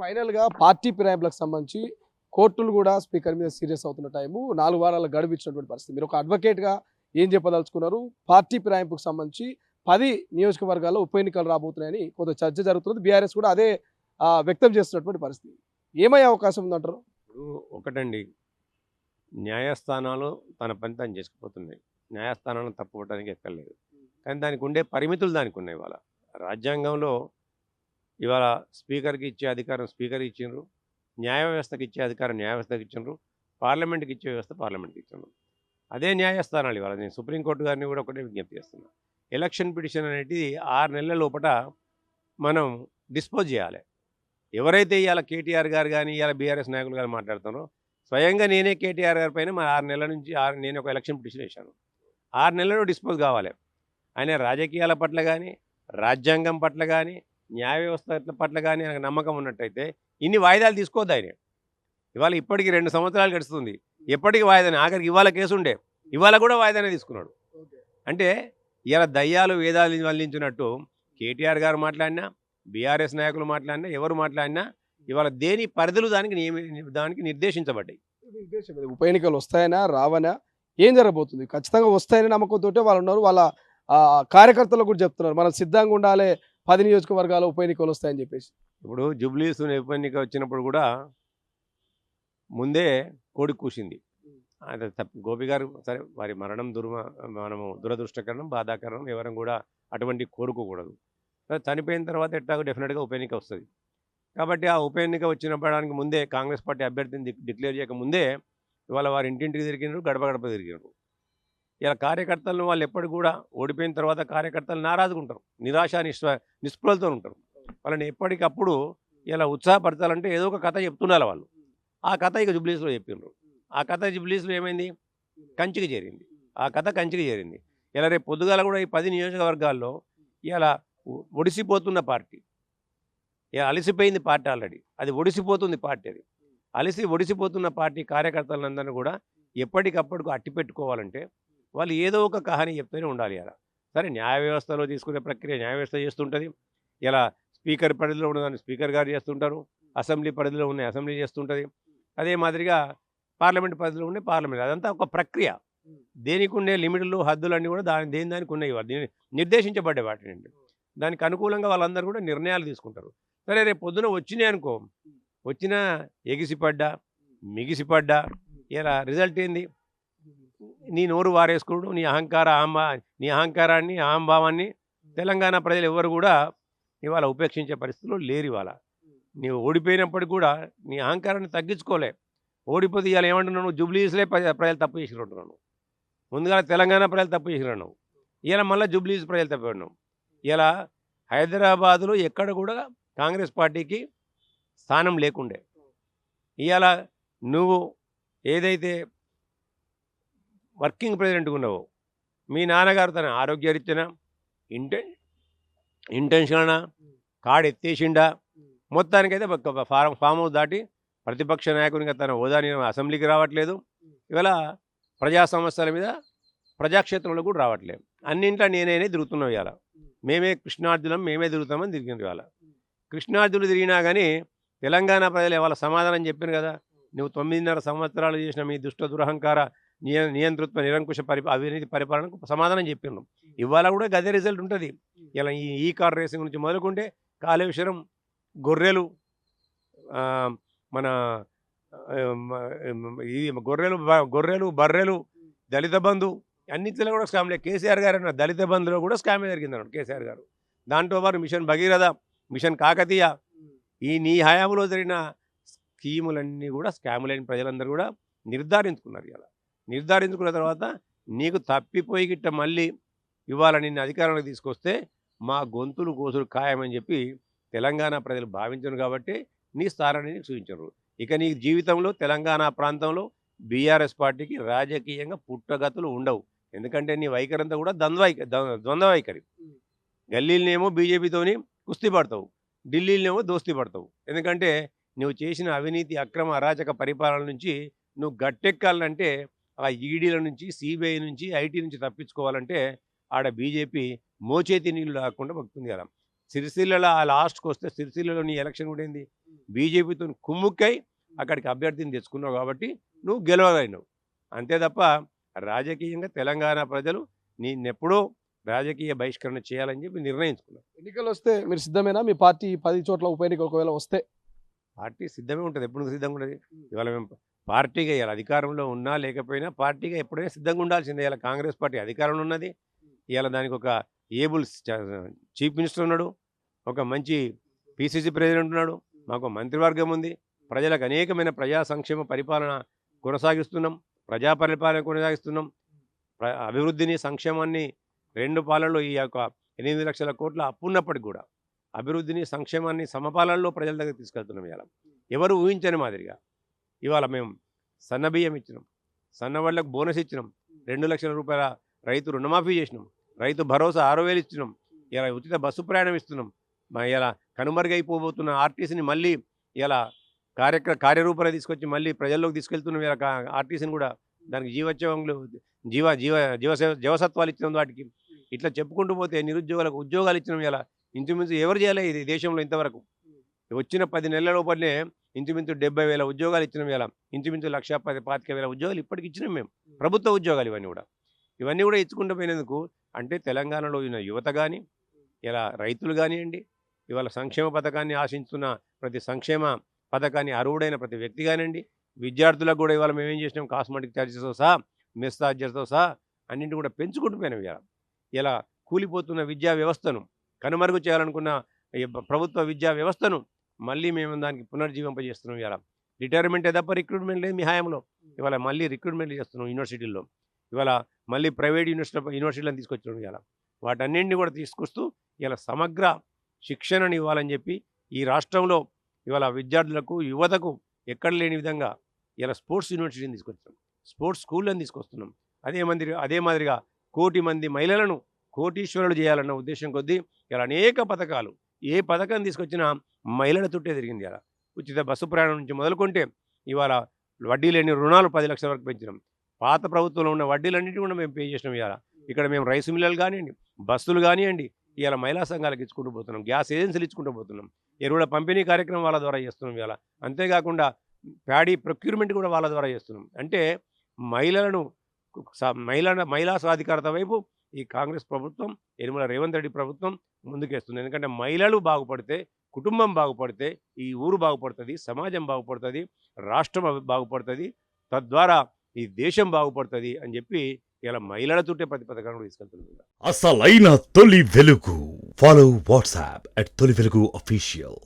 ఫైనల్‌గా పార్టీ ఫిరాయింపులకు సంబంధించి కోర్టులు గూడా స్పీకర్ మీద సీరియస్ అవుతున్న టైము 4 వారాల గడువు ఇచ్చినటువంటి పరిస్థితి. మీరు ఒక అడ్వకేట్‌గా ఏం చెప్పదలుచుకున్నారు? పార్టీ ఫిరాయింపుకు సంబంధించి 10 నియోజకవర్గాల్లో ఉప ఎన్నికలు రాబోతున్నాయని కొంత చర్చ జరుగుతున్నది. బీఆర్ఎస్ కూడా అదే వ్యక్తం చేస్తున్నటువంటి పరిస్థితి. ఏమయ్యే అవకాశం ఉందంటారు? ఇప్పుడు ఒకటండి, న్యాయస్థానాలు తన పని తాను చేసుకుపోతున్నాయి. న్యాయస్థానాలను తప్పుపట్టడానికి ఎక్కర్లేదు. కానీ దానికి ఉండే పరిమితులు దానికి ఉన్నాయి. ఇవాళ రాజ్యాంగంలో ఇవాళ స్పీకర్కి ఇచ్చే అధికారం స్పీకర్కి ఇచ్చిండ్రు, న్యాయ వ్యవస్థకి ఇచ్చే అధికారం న్యాయ వ్యవస్థకి ఇచ్చిండ్రు, పార్లమెంట్కి ఇచ్చే వ్యవస్థ పార్లమెంట్కి ఇచ్చిండ్రు. అదే న్యాయస్థానాలు ఇవాళ నేను సుప్రీంకోర్టు గారిని కూడా ఒకటే విజ్ఞప్తి చేస్తున్నా. ఎలక్షన్ పిటిషన్ అనేది 6 నెలల లోపల మనం డిస్పోజ్ చేయాలి. ఎవరైతే ఇవాళ కేటీఆర్ గారు కానీ ఇవాళ బీఆర్ఎస్ నాయకులు గారు మాట్లాడుతారో, స్వయంగా నేనే కేటీఆర్ గారి పైన మరి 6 నెలల నుంచి నేను ఒక ఎలక్షన్ పిటిషన్ వేశాను. 6 నెలల్లో డిస్పోజ్ కావాలి. ఆయన రాజకీయాల పట్ల కానీ, రాజ్యాంగం పట్ల కానీ, న్యాయ వ్యవస్థ పట్ల కానీ ఆయనకు నమ్మకం ఉన్నట్టయితే ఇన్ని వాయిదాలు తీసుకోవద్దు. ఆయన ఇవాళ ఇప్పటికి 2 సంవత్సరాలు గడుస్తుంది. ఎప్పటికీ వాయిదానే, ఆఖరికి ఇవాళ కేసు ఉండే, ఇవాళ కూడా వాయిదానే తీసుకున్నాడు. అంటే ఇలా దయ్యాలు వేదాలు వల్లించినట్టు కేటీఆర్ గారు మాట్లాడినా, బీఆర్ఎస్ నాయకులు మాట్లాడినా, ఎవరు మాట్లాడినా ఇవాళ దేని పరిధులు దానికి నిర్దేశించబడ్డాయి. ఉప ఎన్నికలు వస్తాయనా రావనా ఏం జరగబోతుంది? ఖచ్చితంగా వస్తాయని నమ్మకంతోటే వాళ్ళు ఉన్నారు. వాళ్ళ కార్యకర్తలు కూడా చెప్తున్నారు మనం సిద్ధంగా ఉండాలి, 10 నియోజకవర్గాలు ఉప ఎన్నికలు వస్తాయని చెప్పేసి. ఇప్పుడు జూబ్లీస్ ఉప ఎన్నిక వచ్చినప్పుడు కూడా ముందే కోడి కూసింది. అది గోపి గారు సరే, వారి మరణం మనము దురదృష్టకరణం, బాధాకరణం, ఎవరం కూడా అటువంటి కోరుకోకూడదు. చనిపోయిన తర్వాత ఎట్లాగో డెఫినెట్గా ఉప ఎన్నిక వస్తుంది. కాబట్టి ఆ ఉప ఎన్నిక వచ్చినప్పటికి ముందే కాంగ్రెస్ పార్టీ అభ్యర్థిని డిక్లేర్ చేయకముందే ఇవాళ వారి ఇంటింటికి తిరిగినారు, గడప గడప తిరిగినారు. ఇలా కార్యకర్తలను వాళ్ళు ఎప్పటికి కూడా ఓడిపోయిన తర్వాత కార్యకర్తలు నారాజుగా ఉంటారు, నిరాశ నిస్పృహలతో ఉంటారు. వాళ్ళని ఎప్పటికప్పుడు ఇలా ఉత్సాహపరచాలంటే ఏదో ఒక కథ చెప్తుండాలి వాళ్ళు. ఆ కథ ఇక జూబ్లీస్లో చెప్పినారు. ఆ కథ జూబ్లీస్లో ఏమైంది? కంచికి చేరింది. ఆ కథ కంచికి చేరింది. ఇలా రేపు పొద్దుగాల కూడా ఈ 10 నియోజకవర్గాల్లో ఇలా ఒడిసిపోతున్న పార్టీ, అలసిపోయింది పార్టీ, ఆల్రెడీ అది ఒడిసిపోతుంది పార్టీ. అది ఒడిసిపోతున్న పార్టీ కార్యకర్తలందరినీ కూడా ఎప్పటికప్పుడు అట్టి పెట్టుకోవాలంటే వాళ్ళు ఏదో ఒక కహాని చెప్తూనే ఉండాలి. ఇలా సరే, న్యాయ వ్యవస్థలో తీసుకునే ప్రక్రియ న్యాయ వ్యవస్థ చేస్తుంటుంది. ఇలా స్పీకర్ పరిధిలో ఉన్నదాన్ని స్పీకర్ గారు చేస్తుంటారు, అసెంబ్లీ పరిధిలో ఉన్న అసెంబ్లీ చేస్తుంటుంది, అదే మాదిరిగా పార్లమెంట్ పరిధిలో ఉండే పార్లమెంట్. అదంతా ఒక ప్రక్రియ. దేనికి ఉండే లిమిట్లు హద్దులు అన్నీ కూడా దానికి ఉన్నాయి. నిర్దేశించబడ్డే వాటిని దానికి అనుకూలంగా వాళ్ళందరూ కూడా నిర్ణయాలు తీసుకుంటారు. సరే, రేపు పొద్దున వచ్చినాయి అనుకో, వచ్చినా ఎగిసిపడ్డా మిగిసిపడ్డా ఇలా రిజల్ట్ ఏంది? నీ నోరు వారేసుకోడు, నీ అహంకారాన్ని అహంభావాన్ని తెలంగాణ ప్రజలు ఎవరు కూడా ఇవాళ ఉపేక్షించే పరిస్థితుల్లో లేరు. ఇవాళ నీవు ఓడిపోయినప్పటికి కూడా నీ అహంకారాన్ని తగ్గించుకోలే. ఓడిపోతే ఇవాళ ఏమంటున్నావు? జూబ్లీస్లే ప్రజలు తప్పు చేసినట్టున్నాను. ముందుగా తెలంగాణ ప్రజలు తప్పు చేసినావు, ఇలా మళ్ళీ జూబ్లీస్ ప్రజలు తప్పినావు. ఇలా హైదరాబాదులో ఎక్కడ కూడా కాంగ్రెస్ పార్టీకి స్థానం లేకుండే. ఇవాళ నువ్వు ఏదైతే వర్కింగ్ ప్రెసిడెంట్గా ఉన్నావో, మీ నాన్నగారు తన ఆరోగ్యరీత్యన ఇంటెన్షనా కార్డు ఎత్తేసిండా, మొత్తానికైతే ఫామ్ హౌస్ దాటి ప్రతిపక్ష నాయకునిగా తన హోదాని అసెంబ్లీకి రావట్లేదు. ఇవాళ ప్రజా సమస్యల మీద ప్రజాక్షేత్రంలో కూడా రావట్లేదు. అన్నింట్లో నేనే తిరుగుతున్నాం. ఇవాళ మేమే కృష్ణార్జునం, మేమే తిరుగుతామని తిరిగింది. ఇవాళ కృష్ణార్జునులు తిరిగినా కానీ తెలంగాణ ప్రజలు ఇవాళ సమాధానం చెప్పాను కదా. నువ్వు 9.5 సంవత్సరాలు చేసిన మీ దుష్ట దురహంకార నియంతృత్వ నిరంకుశ అవినీతి పరిపాలనకు సమాధానం చెప్పినాం. ఇవాళ కూడా గదే రిజల్ట్ ఉంటుంది. ఇలా ఈ కార్ రేసింగ్ నుంచి మొదలుకుంటే కాళేశ్వరం, గొర్రెలు, మన గొర్రెలు బర్రెలు, దళిత బంధు, అన్నింటిలో కూడా స్కామ్లే. కేసీఆర్ గారు అన్న దళిత బంధులో కూడా స్కామే జరిగిందన్నాడు కేసీఆర్ గారు. దాంట్లో వారు మిషన్ భగీరథ, మిషన్ కాకతీయ, ఈ నీ హయాంలో జరిగిన స్కీములన్నీ కూడా స్కాములైన ప్రజలందరూ కూడా నిర్ధారించుకున్నారు. ఇలా నిర్ధారించుకున్న తర్వాత నీకు తప్పిపోయి గిట్ట మళ్ళీ ఇవాళ నిన్ను అధికారంలోకి తీసుకొస్తే మా గొంతులు కోసులు ఖాయమని చెప్పి తెలంగాణ ప్రజలు భావించరు. కాబట్టి నీ స్థానాన్ని చూపించరు. ఇక నీ జీవితంలో తెలంగాణ ప్రాంతంలో బీఆర్ఎస్ పార్టీకి రాజకీయంగా పుట్టగతులు ఉండవు. ఎందుకంటే నీ వైఖరంతా కూడా ద్వంద్వ వైఖరి. గల్లీలనేమో బీజేపీతోని కుస్తీ పడతావు, ఢిల్లీలోనేమో దోస్తీ పడతావు. ఎందుకంటే నువ్వు చేసిన అవినీతి, అక్రమ, అరాచక పరిపాలన నుంచి నువ్వు గట్టెక్కాలంటే ఆ ఈడీల నుంచి, సిబిఐ నుంచి, ఐటీ నుంచి తప్పించుకోవాలంటే ఆడ బీజేపీ మోచేతి నీళ్ళు రాకుండా భక్తుంది కదా. సిరిసిల్లలో ఆ లాస్ట్కి వస్తే సిరిసిల్లలో నీ ఎలక్షన్ కూడా ఏంది? బీజేపీతో కుమ్ముక్కై అక్కడికి అభ్యర్థిని తెచ్చుకున్నావు కాబట్టి నువ్వు గెలవగలిగినావు. అంతే తప్ప రాజకీయంగా తెలంగాణ ప్రజలు నిన్నెప్పుడో రాజకీయ బహిష్కరణ చేయాలని చెప్పి నిర్ణయించుకున్నారు. ఎన్నికలు వస్తే మీరు సిద్ధమేనా? మీ పార్టీ 10 చోట్ల ఉప ఎన్నిక ఒకవేళ వస్తే పార్టీ సిద్ధమే ఉంటుంది. ఎప్పుడు సిద్ధంగా ఉంటుంది? ఇవాళ మేము పార్టీగా ఇవాళ అధికారంలో ఉన్నా లేకపోయినా పార్టీగా ఎప్పుడైనా సిద్ధంగా ఉండాల్సిందే. ఇవాళ కాంగ్రెస్ పార్టీ అధికారంలో ఉన్నది. ఇవాళ దానికి ఒక ఏబుల్ చీఫ్ మినిస్టర్ ఉన్నాడు, ఒక మంచి పిసిసి ప్రెసిడెంట్ ఉన్నాడు, మాకు మంత్రివర్గం ఉంది, ప్రజలకు అనేకమైన ప్రజా సంక్షేమ పరిపాలన కొనసాగిస్తున్నాం, ప్రజా పరిపాలన కొనసాగిస్తున్నాం, అభివృద్ధిని సంక్షేమాన్ని 2 పాలనలో ఈ యొక్క 8 లక్షల కోట్ల అప్పున్నప్పటికి కూడా అభివృద్ధిని సంక్షేమాన్ని సమపాలనలో ప్రజల దగ్గర తీసుకెళ్తున్నాం. ఇవాళ ఎవరు ఊహించని మాదిరిగా ఇవాళ మేము సన్నబియ్యం ఇచ్చినాం, సన్నవాళ్ళకు బోనస్ ఇచ్చినాం, 2 లక్షల రూపాయల రైతు రుణమాఫీ చేసినాం, రైతు భరోసా 6,000 ఇచ్చినాం, ఇలా ఉచిత బస్సు ప్రయాణం ఇస్తున్నాం. ఇలా కనుమరుగైపోబోతున్న ఆర్టీసీని మళ్ళీ ఇలా కార్యరూపంలో తీసుకొచ్చి మళ్ళీ ప్రజల్లోకి తీసుకెళ్తున్నాం. ఇలా ఆర్టీసీని కూడా దానికి జీవసత్వాలు ఇచ్చినాం వాటికి. ఇట్లా చెప్పుకుంటూ పోతే నిరుద్యోగులకు ఉద్యోగాలు ఇచ్చినాం. ఇలా ఇంచుమించు ఎవరు చేయలే ఇది దేశంలో ఇంతవరకు. వచ్చిన 10 నెలల లోపలనే ఇంచుమించు 70,000 ఉద్యోగాలు ఇచ్చినాం. ఇలా ఇంచుమించు 1,25,000 ఉద్యోగాలు ఇప్పటికి ఇచ్చినాం మేము, ప్రభుత్వ ఉద్యోగాలు. ఇవన్నీ కూడా ఇచ్చుకుంటూ పోయినందుకు అంటే తెలంగాణలో ఉన్న యువత కానీ, ఇలా రైతులు కానివ్వండి, ఇవాళ సంక్షేమ పథకాన్ని ఆశిస్తున్న ప్రతి సంక్షేమ పథకాన్ని అర్హుడైన ప్రతి వ్యక్తి కానివ్వండి, విద్యార్థులకు కూడా ఇవాళ మేమేం చేసినాం, కాస్మెటిక్ ఛార్జెస్తో సహా, మెస్ ఛార్జెస్తో సహా అన్నింటి కూడా పెంచుకుంటూ పోయినాం. ఇలా కూలిపోతున్న విద్యా వ్యవస్థను కనుమరుగు చేయాలనుకున్న ప్రభుత్వ విద్యా వ్యవస్థను మళ్ళీ మేము దానికి పునర్జీవింపజేస్తున్నాం. ఇలా రిటైర్మెంటే తప్ప రిక్రూట్మెంట్ లేదు మీ హయాంలో. ఇవాళ మళ్ళీ రిక్రూట్మెంట్ చేస్తున్నాం యూనివర్సిటీల్లో. ఇవాళ మళ్ళీ ప్రైవేట్ యూనివర్సిటీలను తీసుకొచ్చినాం. ఇలా వాటన్నింటినీ కూడా తీసుకొస్తూ ఇలా సమగ్ర శిక్షణను ఇవ్వాలని చెప్పి ఈ రాష్ట్రంలో ఇవాళ విద్యార్థులకు యువతకు ఎక్కడ లేని విధంగా ఇలా స్పోర్ట్స్ యూనివర్సిటీని తీసుకొచ్చాం, స్పోర్ట్స్ స్కూళ్ళని తీసుకొస్తున్నాం. అదే మాదిరిగా 1 కోటి మంది మహిళలను కోటీశ్వరులు చేయాలన్న ఉద్దేశం కొద్దీ ఇలా అనేక పథకాలు, ఏ పథకం తీసుకొచ్చినా మహిళల చుట్టే తిరిగింది. ఇలా ఉచిత బస్సు ప్రయాణం నుంచి మొదలుకుంటే ఇవాళ వడ్డీ లేని రుణాలు 10 లక్షల వరకు పెంచినాం. పాత ప్రభుత్వంలో ఉన్న వడ్డీలన్నింటినీ కూడా మేము పే చేసినాం. ఇక్కడ మేము రైసు మిల్లలు కానివ్వండి, బస్సులు కానివ్వండి, ఇలా మహిళా సంఘాలకు ఇచ్చుకుంటూ పోతున్నాం, గ్యాస్ ఏజెన్సీలు ఇచ్చుకుంటూ పోతున్నాం, ఎరువుల పంపిణీ కార్యక్రమం వాళ్ళ ద్వారా చేస్తున్నాం. అంతేకాకుండా ప్యాడీ ప్రొక్యూర్మెంట్ కూడా వాళ్ళ ద్వారా చేస్తున్నాం. అంటే మహిళా సాధికారత వైపు ఈ కాంగ్రెస్ ప్రభుత్వం, యనమల రేవంత్ రెడ్డి ప్రభుత్వం ముందుకేస్తుంది. ఎందుకంటే మహిళలు బాగుపడితే, కుటుంబం బాగుపడితే ఈ ఊరు బాగుపడుతుంది, సమాజం బాగుపడుతుంది, రాష్ట్రం బాగుపడుతుంది, తద్వారా ఈ దేశం బాగుపడుతుంది అని చెప్పి ఇలా మహిళల చుట్టే ప్రతి పథకాన్ని తీసుకెళ్తున్నారు. అసలైన తొలి వెలుగు. ఫాలో వాట్సాప్ @తొలి వెలుగు అఫీషియల్.